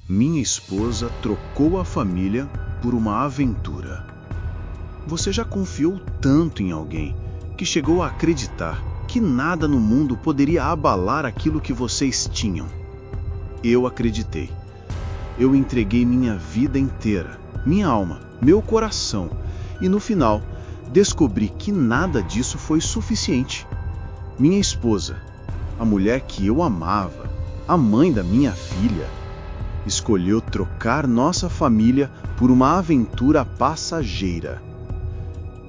Minha esposa trocou a família por uma aventura. Você já confiou tanto em alguém que chegou a acreditar que nada no mundo poderia abalar aquilo que vocês tinham? Eu acreditei. Eu entreguei minha vida inteira, minha alma, meu coração, e no final descobri que nada disso foi suficiente. Minha esposa, a mulher que eu amava, a mãe da minha filha, escolheu trocar nossa família por uma aventura passageira.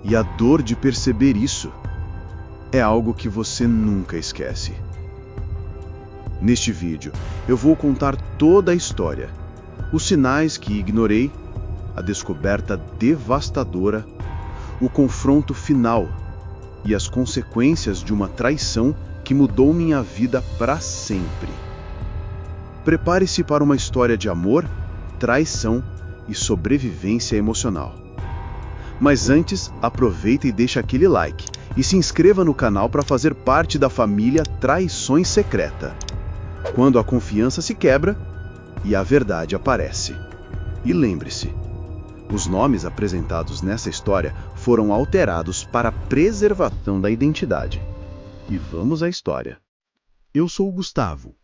E a dor de perceber isso é algo que você nunca esquece. Neste vídeo, eu vou contar toda a história, os sinais que ignorei, a descoberta devastadora, o confronto final e as consequências de uma traição que mudou minha vida para sempre. Prepare-se para uma história de amor, traição e sobrevivência emocional. Mas antes, aproveita e deixa aquele like e se inscreva no canal para fazer parte da família Traições Secreta. Quando a confiança se quebra e a verdade aparece. E lembre-se, os nomes apresentados nessa história foram alterados para a preservação da identidade. E vamos à história. Eu sou o Gustavo.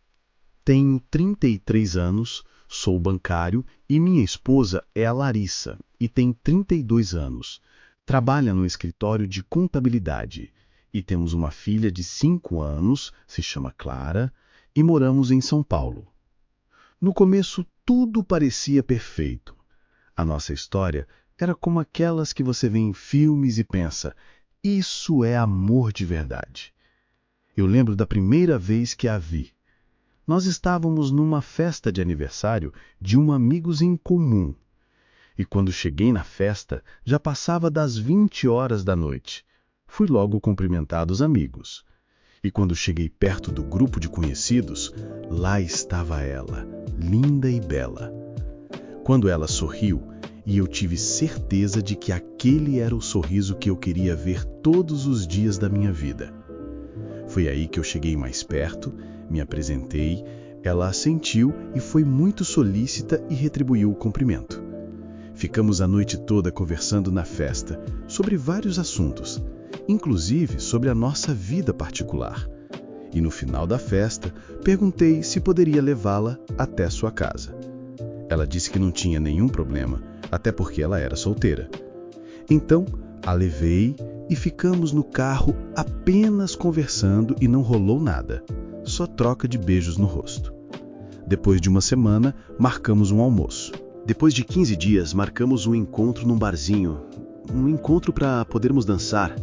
Tenho 33 anos, sou bancário e minha esposa é a Larissa e tem 32 anos. Trabalha no escritório de contabilidade e temos uma filha de 5 anos, se chama Clara, e moramos em São Paulo. No começo tudo parecia perfeito. A nossa história era como aquelas que você vê em filmes e pensa, isso é amor de verdade. Eu lembro da primeira vez que a vi. Nós estávamos numa festa de aniversário de amigos em comum. E quando cheguei na festa, já passava das 20 horas da noite. Fui logo cumprimentar os amigos. E quando cheguei perto do grupo de conhecidos, lá estava ela, linda e bela. Quando ela sorriu, e eu tive certeza de que aquele era o sorriso que eu queria ver todos os dias da minha vida. Foi aí que eu cheguei mais perto, me apresentei, ela assentiu e foi muito solícita e retribuiu o cumprimento. Ficamos a noite toda conversando na festa sobre vários assuntos, inclusive sobre a nossa vida particular. E no final da festa, perguntei se poderia levá-la até sua casa. Ela disse que não tinha nenhum problema, até porque ela era solteira. Então, a levei e ficamos no carro apenas conversando e não rolou nada, só troca de beijos no rosto. Depois de uma semana, marcamos um almoço. Depois de 15 dias, marcamos um encontro num barzinho, um encontro para podermos dançar.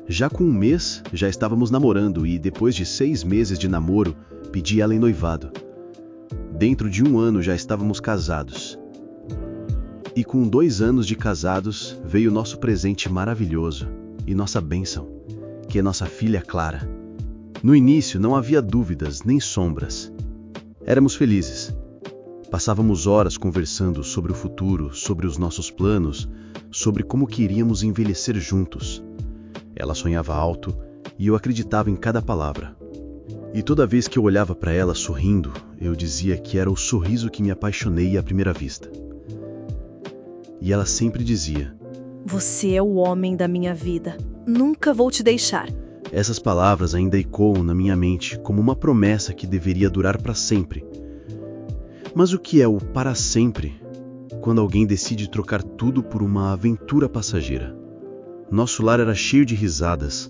Já com um mês, já estávamos namorando e depois de 6 meses de namoro, pedi ela em noivado. Dentro de 1 ano já estávamos casados. E com 2 anos de casados, veio nosso presente maravilhoso e nossa bênção, que é nossa filha Clara. No início não havia dúvidas nem sombras. Éramos felizes. Passávamos horas conversando sobre o futuro, sobre os nossos planos, sobre como queríamos envelhecer juntos. Ela sonhava alto e eu acreditava em cada palavra. E toda vez que eu olhava para ela sorrindo, eu dizia que era o sorriso que me apaixonei à primeira vista. E ela sempre dizia: Você é o homem da minha vida. Nunca vou te deixar. Essas palavras ainda ecoam na minha mente como uma promessa que deveria durar para sempre. Mas o que é o para sempre quando alguém decide trocar tudo por uma aventura passageira? Nosso lar era cheio de risadas,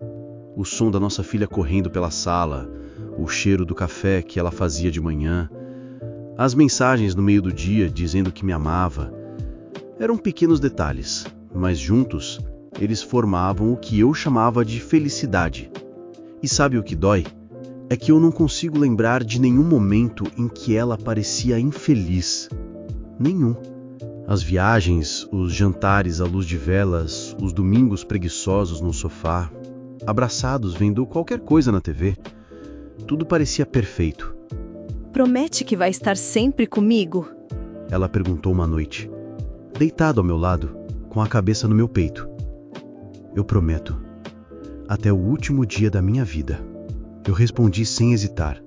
o som da nossa filha correndo pela sala, o cheiro do café que ela fazia de manhã, as mensagens no meio do dia dizendo que me amava. Eram pequenos detalhes, mas juntos eles formavam o que eu chamava de felicidade. E sabe o que dói? É que eu não consigo lembrar de nenhum momento em que ela parecia infeliz. Nenhum. As viagens, os jantares à luz de velas, os domingos preguiçosos no sofá, abraçados vendo qualquer coisa na TV, tudo parecia perfeito. Promete que vai estar sempre comigo? Ela perguntou uma noite, deitado ao meu lado, com a cabeça no meu peito. Eu prometo. Até o último dia da minha vida. Eu respondi sem hesitar.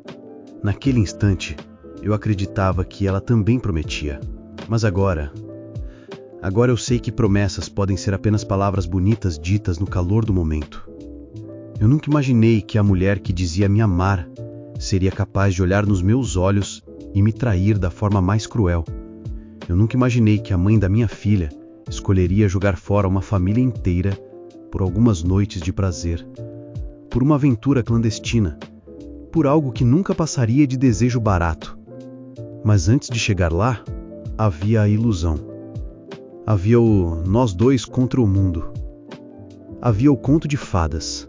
Naquele instante, Eu acreditava que ela também prometia. Mas agora eu sei que promessas podem ser apenas palavras bonitas ditas no calor do momento. Eu nunca imaginei que a mulher que dizia me amar seria capaz de olhar nos meus olhos e me trair da forma mais cruel. Eu nunca imaginei que a mãe da minha filha escolheria jogar fora uma família inteira por algumas noites de prazer, por uma aventura clandestina, por algo que nunca passaria de desejo barato. Mas antes de chegar lá, havia a ilusão. Havia o nós dois contra o mundo. Havia o conto de fadas.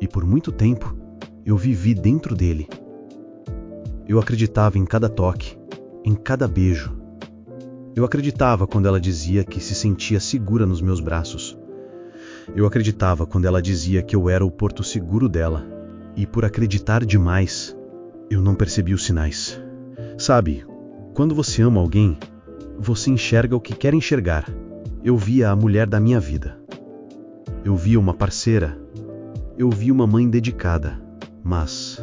E por muito tempo, eu vivi dentro dele. Eu acreditava em cada toque, em cada beijo. Eu acreditava quando ela dizia que se sentia segura nos meus braços. Eu acreditava quando ela dizia que eu era o porto seguro dela. E por acreditar demais, eu não percebi os sinais. Sabe, quando você ama alguém, você enxerga o que quer enxergar. Eu via a mulher da minha vida. Eu via uma parceira. Eu via uma mãe dedicada. Mas,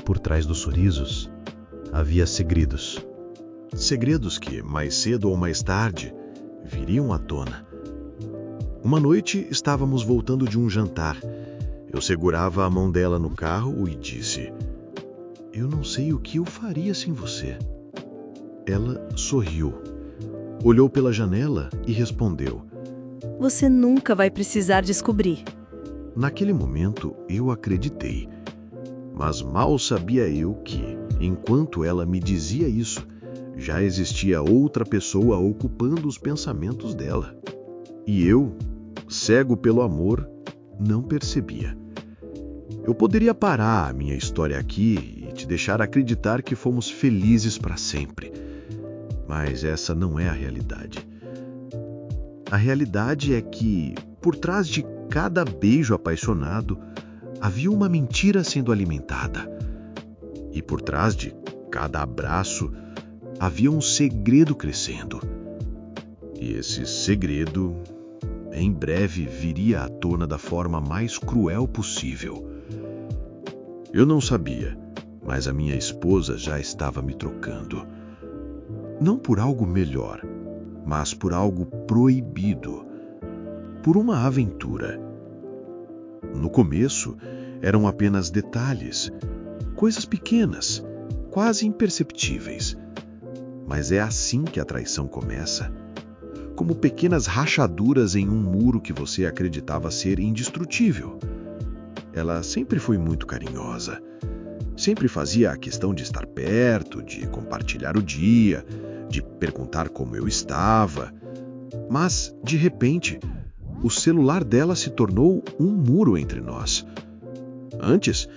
por trás dos sorrisos, havia segredos. Segredos que, mais cedo ou mais tarde, viriam à tona. Uma noite estávamos voltando de um jantar. Eu segurava a mão dela no carro e disse: "Eu não sei o que eu faria sem você." Ela sorriu, olhou pela janela e respondeu: Você nunca vai precisar descobrir. Naquele momento eu acreditei, mas mal sabia eu que, enquanto ela me dizia isso, já existia outra pessoa ocupando os pensamentos dela. E eu, cego pelo amor, não percebia. Eu poderia parar a minha história aqui e te deixar acreditar que fomos felizes para sempre. Mas essa não é a realidade. A realidade é que, por trás de cada beijo apaixonado, havia uma mentira sendo alimentada. E por trás de cada abraço, havia um segredo crescendo. E esse segredo, em breve, viria à tona da forma mais cruel possível. Eu não sabia, mas a minha esposa já estava me trocando. Não por algo melhor, mas por algo proibido. Por uma aventura. No começo, eram apenas detalhes, coisas pequenas, quase imperceptíveis. Mas é assim que a traição começa. Como pequenas rachaduras em um muro que você acreditava ser indestrutível. Ela sempre foi muito carinhosa. Sempre fazia a questão de estar perto, de compartilhar o dia, de perguntar como eu estava. Mas, de repente, o celular dela se tornou um muro entre nós. Antes,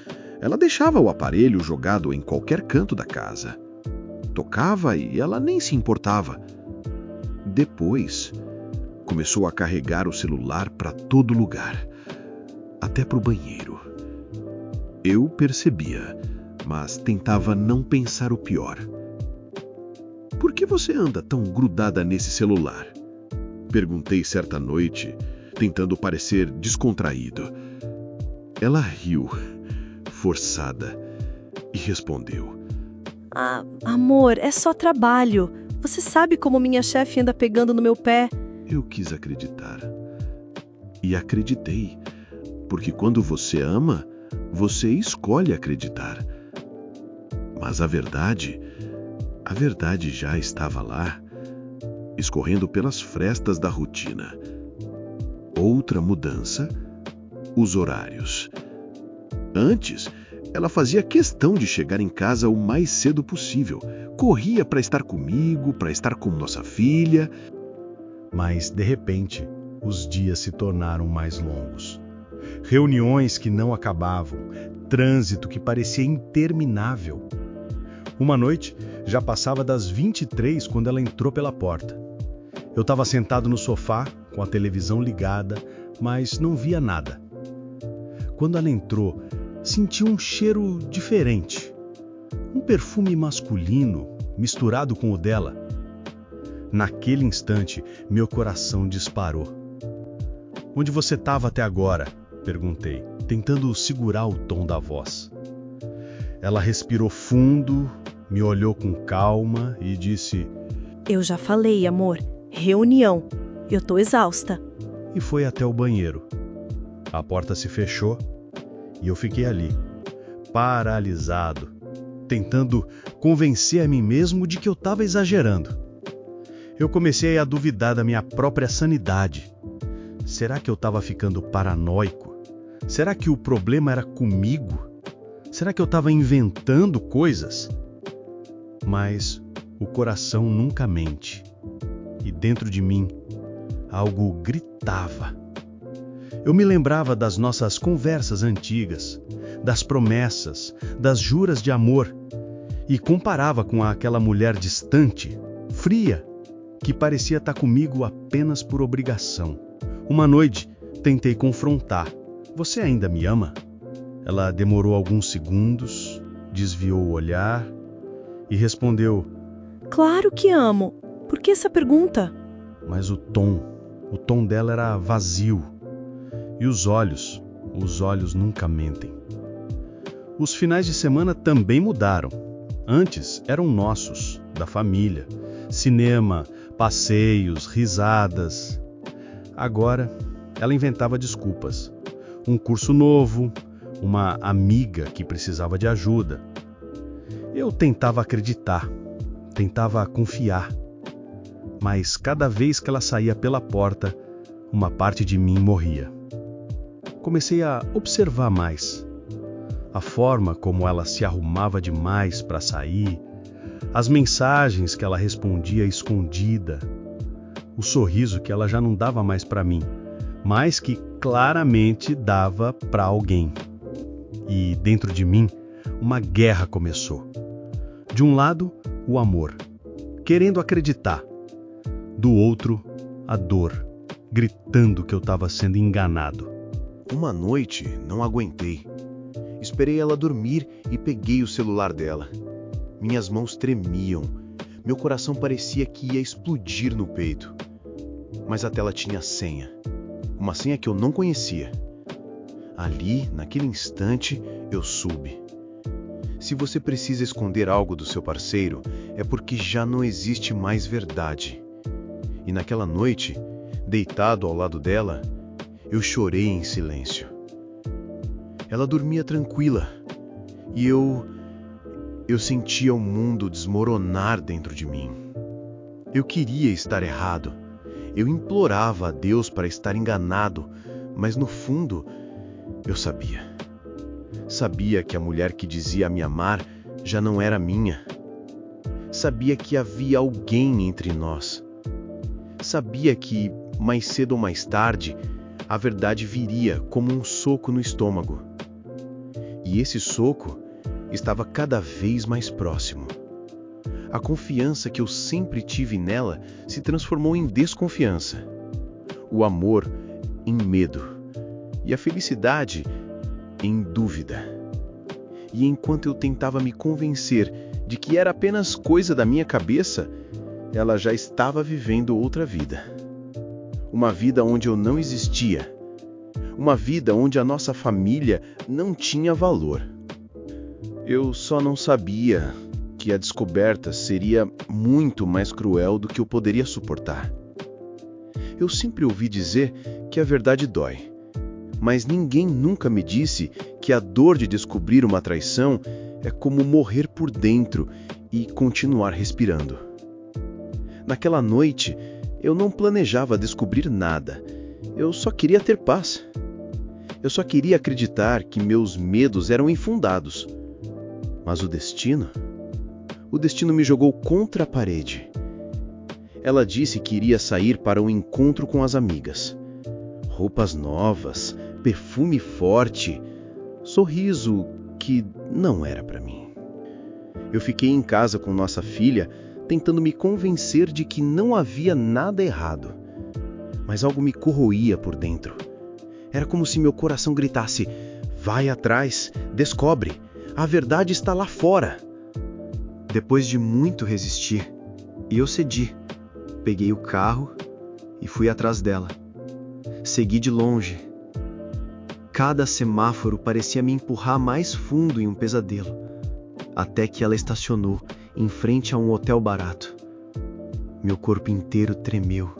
ela deixava o aparelho jogado em qualquer canto da casa. Tocava e ela nem se importava. Depois, começou a carregar o celular para todo lugar, até para o banheiro. Eu percebia, mas tentava não pensar o pior. "Por que você anda tão grudada nesse celular?" Perguntei certa noite, tentando parecer descontraído. Ela riu, forçada, e respondeu: Ah, amor, é só trabalho. Você sabe como minha chefe anda pegando no meu pé? Eu quis acreditar. E acreditei, porque quando você ama, você escolhe acreditar. Mas a verdade já estava lá, escorrendo pelas frestas da rotina. Outra mudança, os horários. Antes, ela fazia questão de chegar em casa o mais cedo possível. Corria para estar comigo, para estar com nossa filha. Mas, de repente, os dias se tornaram mais longos. Reuniões que não acabavam, trânsito que parecia interminável. Uma noite, já passava das 23 quando ela entrou pela porta. Eu estava sentado no sofá, com a televisão ligada, mas não via nada. Quando ela entrou, senti um cheiro diferente. Um perfume masculino misturado com o dela. Naquele instante, meu coração disparou. "Onde você estava até agora?" perguntei, tentando segurar o tom da voz. Ela respirou fundo me olhou com calma e disse: Eu já falei, amor. Reunião. Eu tô exausta. e foi até o banheiro. A porta se fechou e eu fiquei ali, paralisado, tentando convencer a mim mesmo de que eu estava exagerando. Eu comecei a duvidar da minha própria sanidade. Será que eu estava ficando paranoico? Será que o problema era comigo? Será que eu estava inventando coisas? Mas o coração nunca mente. E dentro de mim, algo gritava. Eu me lembrava das nossas conversas antigas, das promessas, das juras de amor, e comparava com aquela mulher distante, fria, que parecia estar comigo apenas por obrigação. Uma noite, tentei confrontar. Você ainda me ama? Ela demorou alguns segundos, desviou o olhar e respondeu: Claro que amo. Por que essa pergunta? Mas o tom dela era vazio. E os olhos nunca mentem. Os finais de semana também mudaram. Antes eram nossos, da família. Cinema, passeios, risadas. Agora, ela inventava desculpas. Um curso novo, uma amiga que precisava de ajuda. Eu tentava acreditar, tentava confiar. Mas cada vez que ela saía pela porta, uma parte de mim morria. Comecei a observar mais. A forma como ela se arrumava demais para sair, as mensagens que ela respondia escondida, o sorriso que ela já não dava mais para mim, mas que claramente dava para alguém. E dentro de mim, uma guerra começou. De um lado, o amor, querendo acreditar. Do outro, a dor, gritando que eu estava sendo enganado. Uma noite, não aguentei. Esperei ela dormir e peguei o celular dela. Minhas mãos tremiam. Meu coração parecia que ia explodir no peito. Mas a tela tinha senha. Uma senha que eu não conhecia. Ali, naquele instante, eu soube. Se você precisa esconder algo do seu parceiro, é porque já não existe mais verdade. E naquela noite, deitado ao lado dela, eu chorei em silêncio. Ela dormia tranquila e eu sentia o mundo desmoronar dentro de mim. Eu queria estar errado. Eu implorava a Deus para estar enganado, mas no fundo, eu sabia. Sabia que a mulher que dizia me amar já não era minha. Sabia que havia alguém entre nós. Sabia que, mais cedo ou mais tarde, a verdade viria como um soco no estômago. E esse soco estava cada vez mais próximo. A confiança que eu sempre tive nela se transformou em desconfiança. O amor em medo. E a felicidade em dúvida. E enquanto eu tentava me convencer de que era apenas coisa da minha cabeça, ela já estava vivendo outra vida. Uma vida onde eu não existia. Uma vida onde a nossa família não tinha valor. Eu só não sabia que a descoberta seria muito mais cruel do que eu poderia suportar. Eu sempre ouvi dizer que a verdade dói, mas ninguém nunca me disse que a dor de descobrir uma traição é como morrer por dentro e continuar respirando. Naquela noite, eu não planejava descobrir nada. Eu só queria ter paz. Eu só queria acreditar que meus medos eram infundados. Mas o destino me jogou contra a parede. Ela disse que iria sair para um encontro com as amigas. Roupas novas, perfume forte, sorriso que não era para mim. Eu fiquei em casa com nossa filha, tentando me convencer de que não havia nada errado. Mas algo me corroía por dentro. Era como se meu coração gritasse: vai atrás, descobre, a verdade está lá fora. Depois de muito resistir, eu cedi. Peguei o carro e fui atrás dela. Segui de longe. Cada semáforo parecia me empurrar mais fundo em um pesadelo. até que ela estacionou em frente a um hotel barato. Meu corpo inteiro tremeu.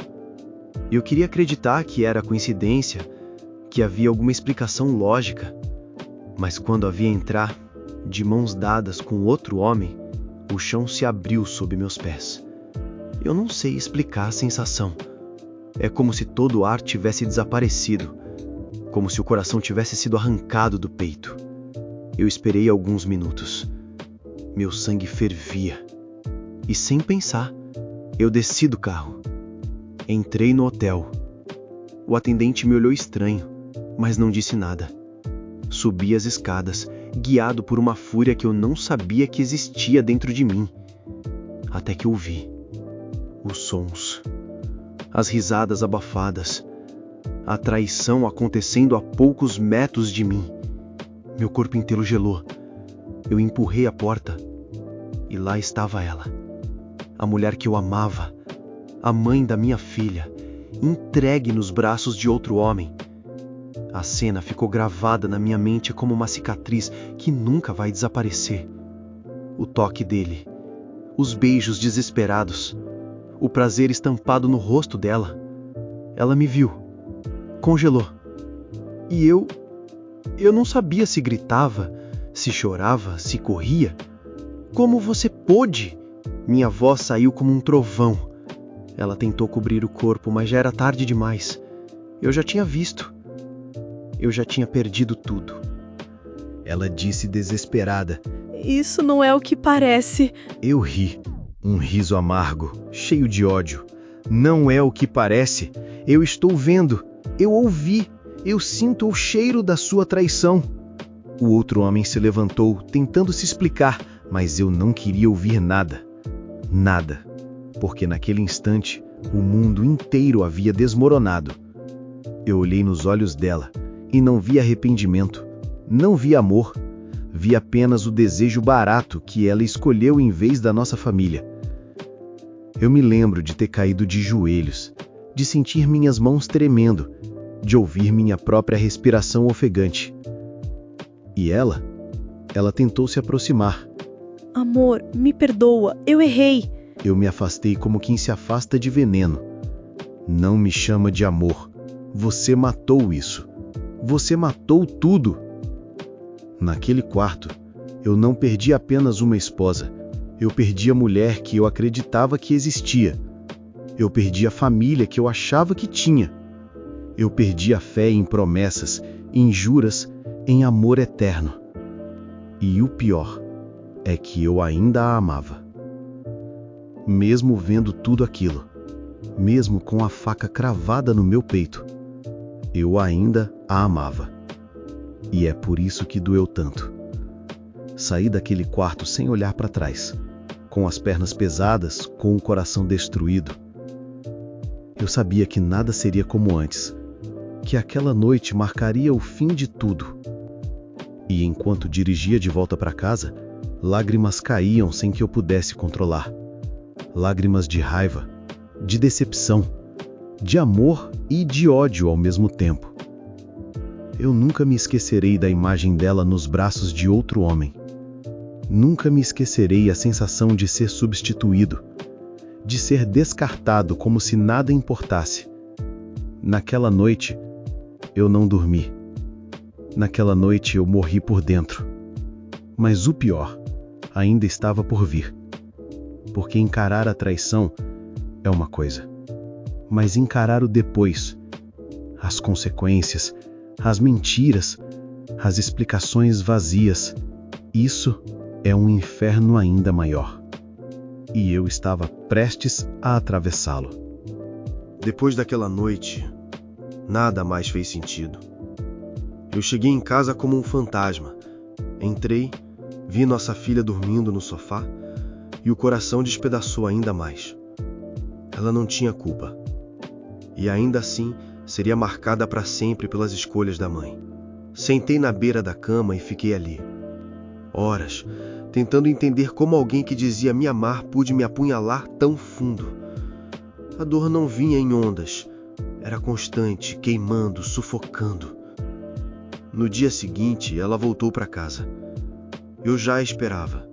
Eu queria acreditar que era coincidência, que havia alguma explicação lógica, mas quando a vi entrar, de mãos dadas com outro homem, o chão se abriu sob meus pés. Eu não sei explicar a sensação. É como se todo o ar tivesse desaparecido, como se o coração tivesse sido arrancado do peito. Eu esperei alguns minutos. Meu sangue fervia. E sem pensar, eu desci do carro. Entrei no hotel. O atendente me olhou estranho, mas não disse nada. Subi as escadas, guiado por uma fúria que eu não sabia que existia dentro de mim. Até que ouvi os sons, as risadas abafadas, a traição acontecendo a poucos metros de mim. Meu corpo inteiro gelou. Eu empurrei a porta e lá estava ela, a mulher que eu amava, a mãe da minha filha, entregue nos braços de outro homem. A cena ficou gravada na minha mente como uma cicatriz que nunca vai desaparecer. O toque dele, os beijos desesperados, o prazer estampado no rosto dela. Ela me viu, congelou. E eu não sabia se gritava, se chorava, se corria. Como você pôde? Minha voz saiu como um trovão. Ela tentou cobrir o corpo, mas já era tarde demais. Eu já tinha visto. Eu já tinha perdido tudo. Ela disse desesperada. Isso não é o que parece. Eu ri. Um riso amargo, cheio de ódio. Não é o que parece. Eu estou vendo. Eu ouvi. Eu sinto o cheiro da sua traição. O outro homem se levantou, tentando se explicar, mas eu não queria ouvir nada. Nada. Porque naquele instante, o mundo inteiro havia desmoronado. Eu olhei nos olhos dela e não vi arrependimento, não vi amor, vi apenas o desejo barato que ela escolheu em vez da nossa família. Eu me lembro de ter caído de joelhos, de sentir minhas mãos tremendo, de ouvir minha própria respiração ofegante. E ela tentou se aproximar. Amor, me perdoa, eu errei. Eu me afastei como quem se afasta de veneno. Não me chama de amor. Você matou isso. Você matou tudo. Naquele quarto, eu não perdi apenas uma esposa. Eu perdi a mulher que eu acreditava que existia. Eu perdi a família que eu achava que tinha. Eu perdi a fé em promessas, em juras, em amor eterno. E o pior é que eu ainda a amava. Mesmo vendo tudo aquilo, mesmo com a faca cravada no meu peito, eu ainda a amava. E é por isso que doeu tanto. Saí daquele quarto sem olhar para trás, com as pernas pesadas, com o coração destruído. Eu sabia que nada seria como antes, que aquela noite marcaria o fim de tudo. E enquanto dirigia de volta para casa, lágrimas caíam sem que eu pudesse controlar. Lágrimas de raiva, de decepção, de amor e de ódio ao mesmo tempo. Eu nunca me esquecerei da imagem dela nos braços de outro homem. Nunca me esquecerei a sensação de ser substituído, de ser descartado como se nada importasse. Naquela noite, eu não dormi. Naquela noite eu morri por dentro. Mas o pior ainda estava por vir. Porque encarar a traição é uma coisa, mas encarar o depois, as consequências, as mentiras, as explicações vazias, isso é um inferno ainda maior. E eu estava prestes a atravessá-lo. Depois daquela noite, nada mais fez sentido. Eu cheguei em casa como um fantasma. Entrei, vi nossa filha dormindo no sofá e o coração despedaçou ainda mais. Ela não tinha culpa. E ainda assim, seria marcada para sempre pelas escolhas da mãe. Sentei na beira da cama e fiquei ali. Horas, tentando entender como alguém que dizia me amar pôde me apunhalar tão fundo. A dor não vinha em ondas. Era constante, queimando, sufocando. No dia seguinte, ela voltou para casa. Eu já a esperava.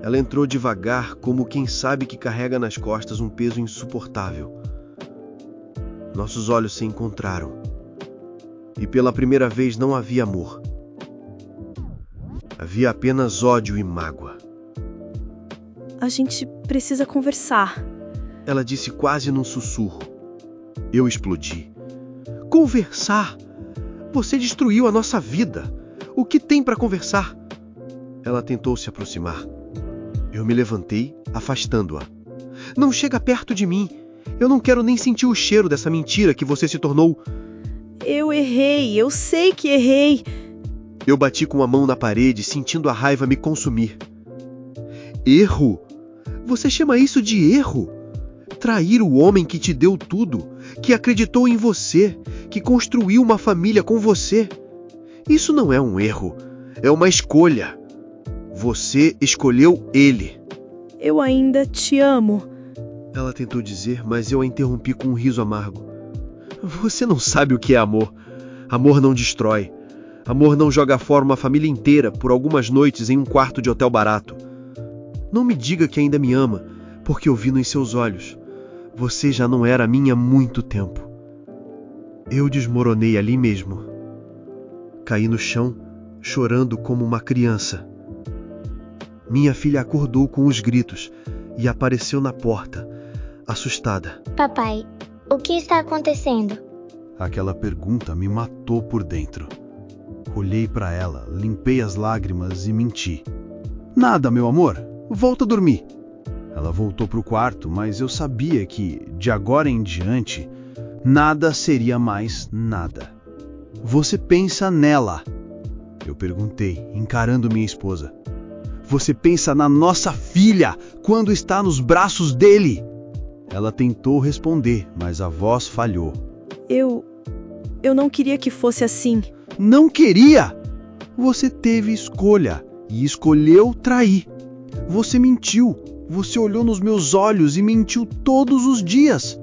Ela entrou devagar, como quem sabe que carrega nas costas um peso insuportável. Nossos olhos se encontraram. E pela primeira vez não havia amor. Havia apenas ódio e mágoa. A gente precisa conversar. Ela disse quase num sussurro. Eu explodi. Conversar? Você destruiu a nossa vida. O que tem para conversar? Ela tentou se aproximar. Eu me levantei, afastando-a. Não chega perto de mim. Eu não quero nem sentir o cheiro dessa mentira que você se tornou. Eu errei, eu sei que errei. Eu bati com a mão na parede, sentindo a raiva me consumir. Erro? Você chama isso de erro? Trair o homem que te deu tudo, que acreditou em você, que construiu uma família com você. Isso não é um erro, é uma escolha. Você escolheu ele. Eu ainda te amo. Ela tentou dizer, mas eu a interrompi com um riso amargo. Você não sabe o que é amor. Amor não destrói. Amor não joga fora uma família inteira por algumas noites em um quarto de hotel barato. Não me diga que ainda me ama, porque eu vi nos seus olhos. Você já não era minha há muito tempo. Eu desmoronei ali mesmo. Caí no chão, chorando como uma criança. Minha filha acordou com os gritos e apareceu na porta, assustada. Papai, o que está acontecendo? Aquela pergunta me matou por dentro. Olhei para ela, limpei as lágrimas e menti. Nada, meu amor. Volta a dormir. Ela voltou para o quarto, mas eu sabia que, de agora em diante, nada seria mais nada. Você pensa nela? Eu perguntei, encarando minha esposa. Você pensa na nossa filha quando está nos braços dele? Ela tentou responder, mas a voz falhou. Eu não queria que fosse assim. Não queria? Você teve escolha e escolheu trair. Você mentiu. Você olhou nos meus olhos e mentiu todos os dias.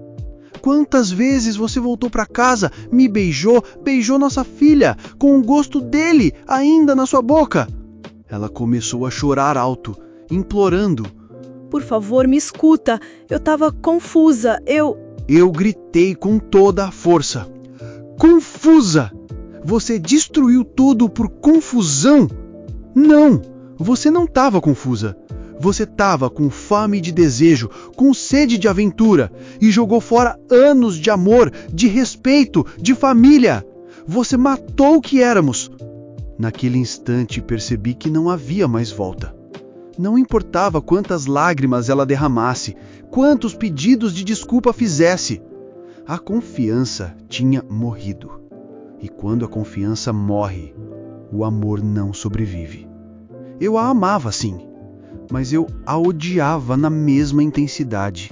Quantas vezes você voltou para casa, me beijou nossa filha, com o gosto dele ainda na sua boca? Ela começou a chorar alto, implorando. Por favor, me escuta. Eu estava confusa. Eu gritei com toda a força. Confusa! Você destruiu tudo por confusão? Não, você não estava confusa. Você estava com fome de desejo, com sede de aventura e jogou fora anos de amor, de respeito, de família. Você matou o que éramos. Naquele instante percebi que não havia mais volta. Não importava quantas lágrimas ela derramasse, quantos pedidos de desculpa fizesse. A confiança tinha morrido. E quando a confiança morre, o amor não sobrevive. Eu a amava sim, mas eu a odiava na mesma intensidade.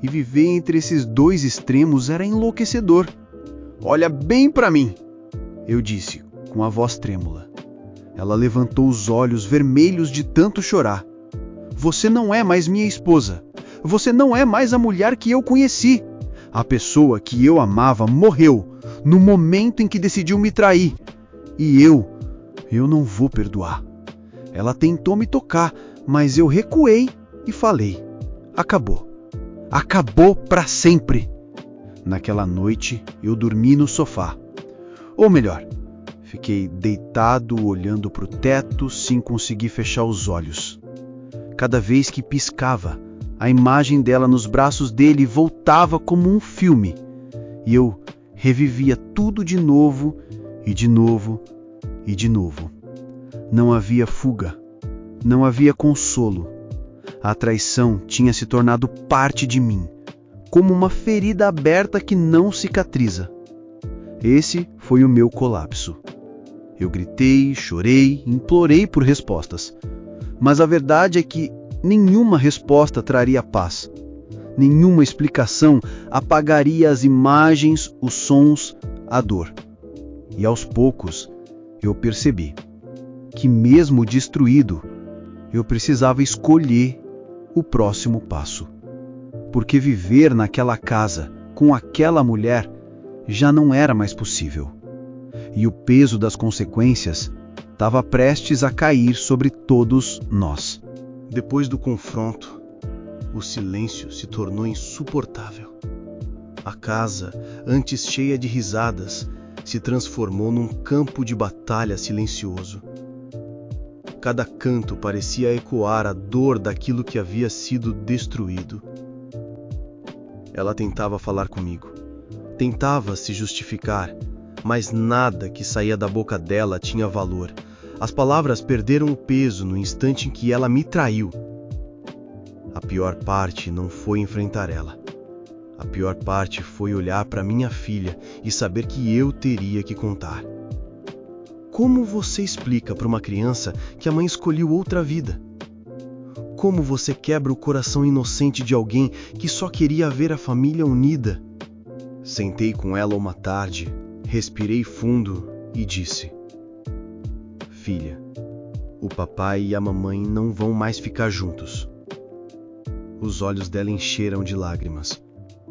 E viver entre esses dois extremos era enlouquecedor. Olha bem para mim, eu disse, com a voz trêmula. Ela levantou os olhos vermelhos de tanto chorar. Você não é mais minha esposa. Você não é mais a mulher que eu conheci. A pessoa que eu amava morreu no momento em que decidiu me trair. E eu não vou perdoar. Ela tentou me tocar, mas eu recuei e falei: acabou. Acabou para sempre. Naquela noite, eu dormi no sofá. Ou melhor, fiquei deitado olhando para o teto sem conseguir fechar os olhos. Cada vez que piscava, a imagem dela nos braços dele voltava como um filme. E eu revivia tudo de novo, e de novo, e de novo. Não havia fuga. Não havia consolo. A traição tinha se tornado parte de mim, como uma ferida aberta que não cicatriza. Esse foi o meu colapso. Eu gritei, chorei, implorei por respostas. Mas a verdade é que nenhuma resposta traria paz. Nenhuma explicação apagaria as imagens, os sons, a dor. E aos poucos eu percebi que, mesmo destruído, eu precisava escolher o próximo passo. Porque viver naquela casa com aquela mulher já não era mais possível. E o peso das consequências estava prestes a cair sobre todos nós. Depois do confronto, o silêncio se tornou insuportável. A casa, antes cheia de risadas, se transformou num campo de batalha silencioso. Cada canto parecia ecoar a dor daquilo que havia sido destruído. Ela tentava falar comigo, tentava se justificar, mas nada que saía da boca dela tinha valor. As palavras perderam o peso no instante em que ela me traiu. A pior parte não foi enfrentar ela. A pior parte foi olhar para minha filha e saber que eu teria que contar. Como você explica para uma criança que a mãe escolheu outra vida? Como você quebra o coração inocente de alguém que só queria ver a família unida? Sentei com ela uma tarde, respirei fundo e disse: Filha, o papai e a mamãe não vão mais ficar juntos. Os olhos dela encheram de lágrimas.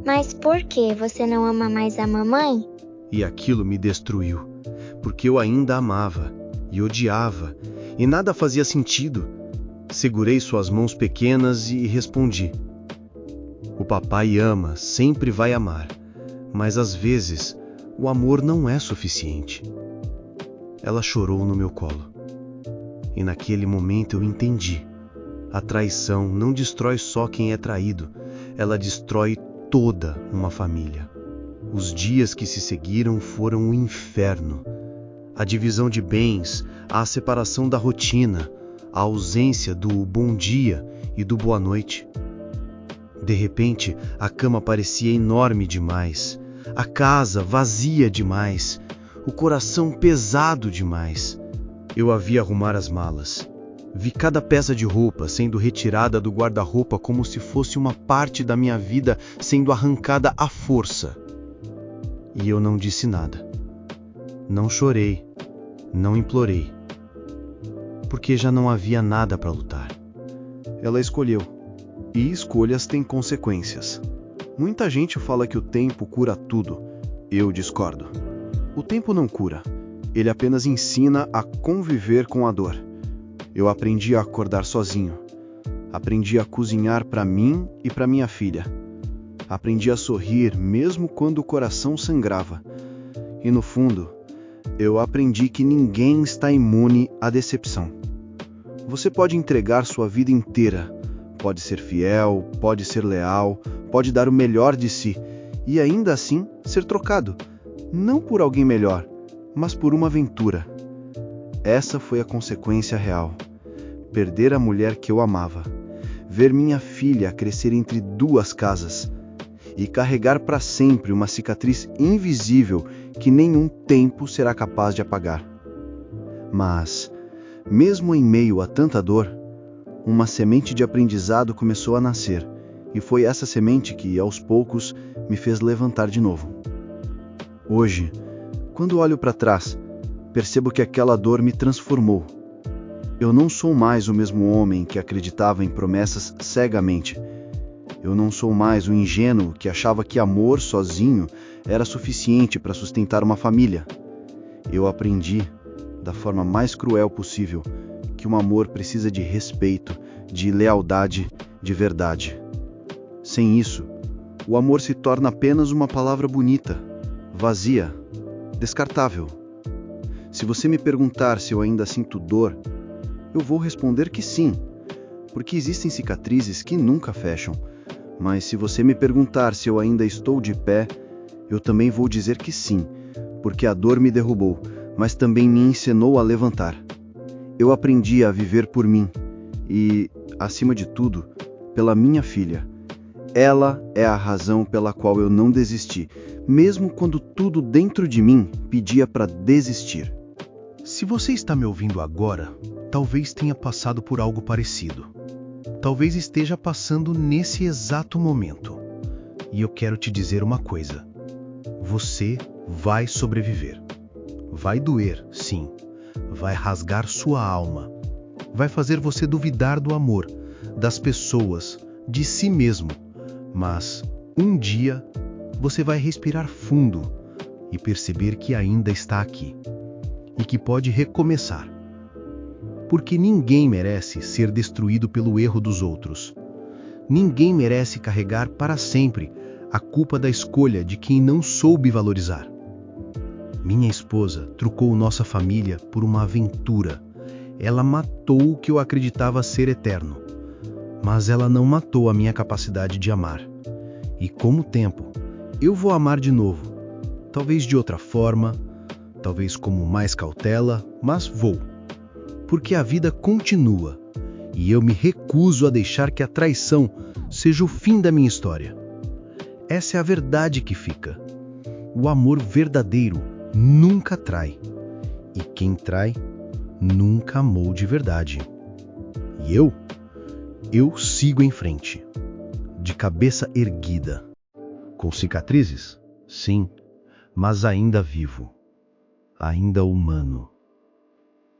Mas por que você não ama mais a mamãe? E aquilo me destruiu, porque eu ainda amava e odiava, e nada fazia sentido. Segurei suas mãos pequenas e respondi: O papai ama, sempre vai amar, mas às vezes o amor não é suficiente. Ela chorou no meu colo. E naquele momento eu entendi. A traição não destrói só quem é traído, ela destrói toda uma família. Os dias que se seguiram foram um inferno. A divisão de bens, a separação da rotina, a ausência do bom dia e do boa noite. De repente, a cama parecia enorme demais, a casa vazia demais, o coração pesado demais. Eu a vi arrumar as malas. Vi cada peça de roupa sendo retirada do guarda-roupa como se fosse uma parte da minha vida sendo arrancada à força. E eu não disse nada. Não chorei, não implorei, porque já não havia nada para lutar. Ela escolheu, e escolhas têm consequências. Muita gente fala que o tempo cura tudo. Eu discordo. O tempo não cura, ele apenas ensina a conviver com a dor. Eu aprendi a acordar sozinho. Aprendi a cozinhar para mim e para minha filha. Aprendi a sorrir mesmo quando o coração sangrava. E no fundo, eu aprendi que ninguém está imune à decepção. Você pode entregar sua vida inteira, pode ser fiel, pode ser leal, pode dar o melhor de si e ainda assim ser trocado, não por alguém melhor, mas por uma aventura. Essa foi a consequência real. Perder a mulher que eu amava, ver minha filha crescer entre duas casas e carregar para sempre uma cicatriz invisível que nenhum tempo será capaz de apagar. Mas, mesmo em meio a tanta dor, uma semente de aprendizado começou a nascer, e foi essa semente que, aos poucos, me fez levantar de novo. Hoje, quando olho para trás, percebo que aquela dor me transformou. Eu não sou mais o mesmo homem que acreditava em promessas cegamente. Eu não sou mais o ingênuo que achava que amor sozinho era suficiente para sustentar uma família. Eu aprendi, da forma mais cruel possível, que um amor precisa de respeito, de lealdade, de verdade. Sem isso, o amor se torna apenas uma palavra bonita, vazia, descartável. Se você me perguntar se eu ainda sinto dor, eu vou responder que sim, porque existem cicatrizes que nunca fecham. Mas se você me perguntar se eu ainda estou de pé, eu também vou dizer que sim, porque a dor me derrubou, mas também me ensinou a levantar. Eu aprendi a viver por mim e, acima de tudo, pela minha filha. Ela é a razão pela qual eu não desisti, mesmo quando tudo dentro de mim pedia para desistir. Se você está me ouvindo agora, talvez tenha passado por algo parecido. Talvez esteja passando nesse exato momento. E eu quero te dizer uma coisa. Você vai sobreviver. Vai doer, sim. Vai rasgar sua alma. Vai fazer você duvidar do amor, das pessoas, de si mesmo. Mas, um dia, você vai respirar fundo e perceber que ainda está aqui. E que pode recomeçar. Porque ninguém merece ser destruído pelo erro dos outros. Ninguém merece carregar para sempre a culpa da escolha de quem não soube valorizar. Minha esposa trocou nossa família por uma aventura. Ela matou o que eu acreditava ser eterno. Mas ela não matou a minha capacidade de amar. E com o tempo, eu vou amar de novo. Talvez de outra forma, talvez com mais cautela, mas vou. Porque a vida continua. E eu me recuso a deixar que a traição seja o fim da minha história. Essa é a verdade que fica. O amor verdadeiro nunca trai. E quem trai, nunca amou de verdade. E eu sigo em frente. De cabeça erguida. Com cicatrizes? Sim, mas ainda vivo. Ainda humano.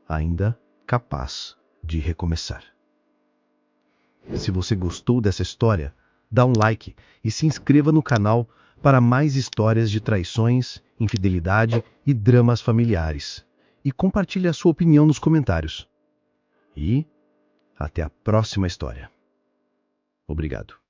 Ainda capaz de recomeçar. Se você gostou dessa história, dá um like e se inscreva no canal para mais histórias de traições, infidelidade e dramas familiares. E compartilhe a sua opinião nos comentários. E até a próxima história. Obrigado.